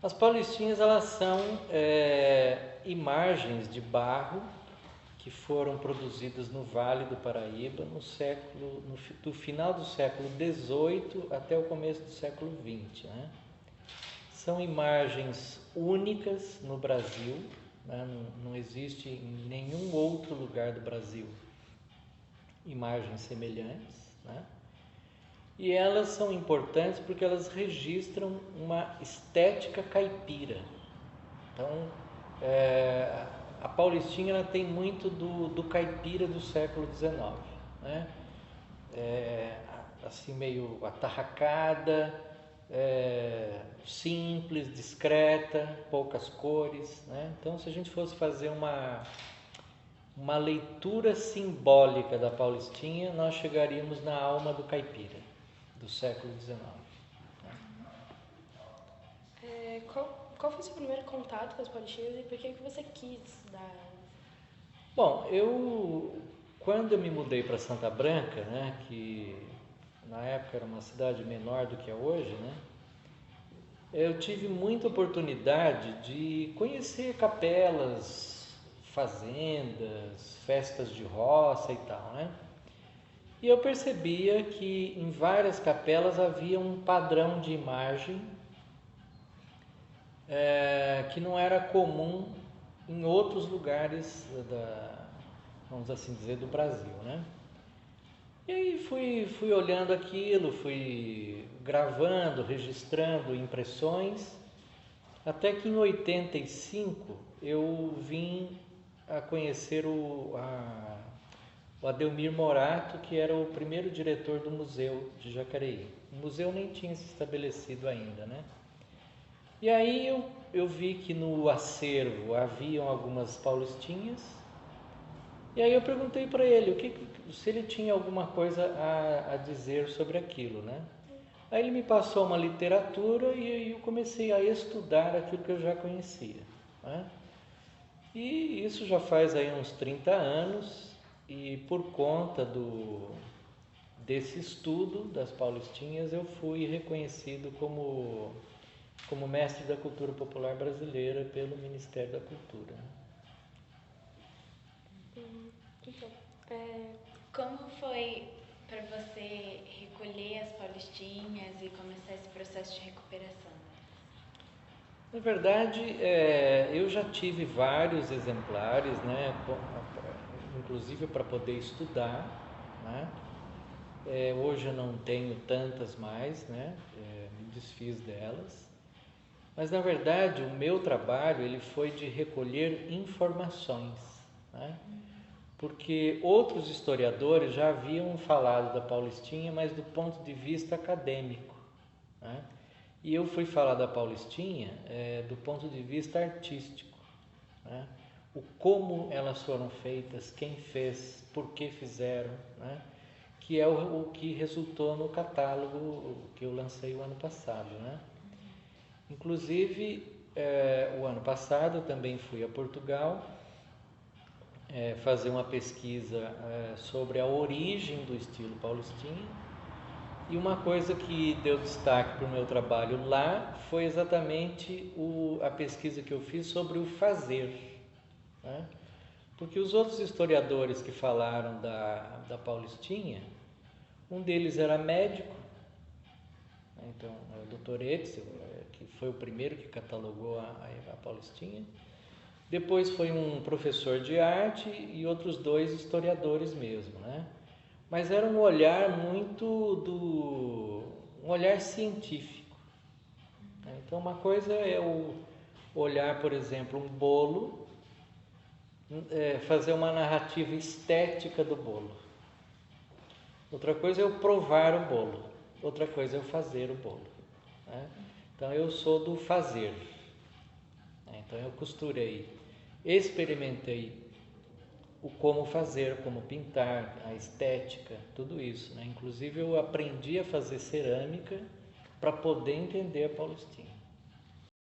As paulistinhas, elas são imagens de barro que foram produzidas no Vale do Paraíba do final do século XVIII até o começo do século XX, né? São imagens únicas no Brasil, né? Não existe em nenhum outro lugar do Brasil imagens semelhantes, né? E elas são importantes porque elas registram uma estética caipira. Então, a Paulistinha ela tem muito do caipira do século XIX, né? Assim meio atarracada, simples, discreta, poucas cores, né? Então, se a gente fosse fazer uma leitura simbólica da Paulistinha, nós chegaríamos na alma do caipira do século XIX. Qual foi o seu primeiro contato com as paulistinhas e por que você quis dar? Bom, quando eu me mudei para Santa Branca, né, que na época era uma cidade menor do que é hoje, né, eu tive muita oportunidade de conhecer capelas, fazendas, festas de roça e tal, né? E eu percebia que em várias capelas havia um padrão de imagem que não era comum em outros lugares vamos assim dizer, do Brasil, né? E aí fui olhando aquilo, fui gravando, registrando impressões, até que em 85 eu vim a conhecer o Adelmir Morato, que era o primeiro diretor do museu de Jacareí. O museu nem tinha se estabelecido ainda, né? E aí eu vi que no acervo haviam algumas paulistinhas, e aí eu perguntei para ele se ele tinha alguma coisa a dizer sobre aquilo, né? Aí ele me passou uma literatura e aí eu comecei a estudar aquilo que eu já conhecia, né? E isso já faz aí uns 30 anos, e por conta desse estudo das paulistinhas eu fui reconhecido como mestre da cultura popular brasileira pelo Ministério da Cultura. Então, Como foi para você recolher as paulistinhas e começar esse processo de recuperação? Na verdade, eu já tive vários exemplares, né, inclusive para poder estudar, né? Hoje eu não tenho tantas mais, né? Me desfiz delas. Mas na verdade o meu trabalho ele foi de recolher informações, né? Porque outros historiadores já haviam falado da Paulistinha, mas do ponto de vista acadêmico, né? E eu fui falar da Paulistinha do ponto de vista artístico, né? O como elas foram feitas, quem fez, por que fizeram, né? Que é o que resultou no catálogo que eu lancei o ano passado, né? Inclusive, o ano passado eu também fui a Portugal fazer uma pesquisa sobre a origem do estilo paulistinha, e uma coisa que deu destaque para o meu trabalho lá foi exatamente a pesquisa que eu fiz sobre o fazer, né? Porque os outros historiadores que falaram da Paulistinha, um deles era médico, né? Então o Dr. Etzel, que foi o primeiro que catalogou a Paulistinha. Depois foi um professor de arte e outros dois historiadores mesmo, né? Mas era um olhar um olhar científico, né? Então uma coisa é o olhar, por exemplo, um bolo, fazer uma narrativa estética do bolo. Outra coisa é eu provar o bolo, outra coisa é eu fazer o bolo, né? Então eu sou do fazer, né? Então eu costurei, experimentei o como fazer, como pintar, a estética, tudo isso, né? Inclusive eu aprendi a fazer cerâmica para poder entender a Paulistinha.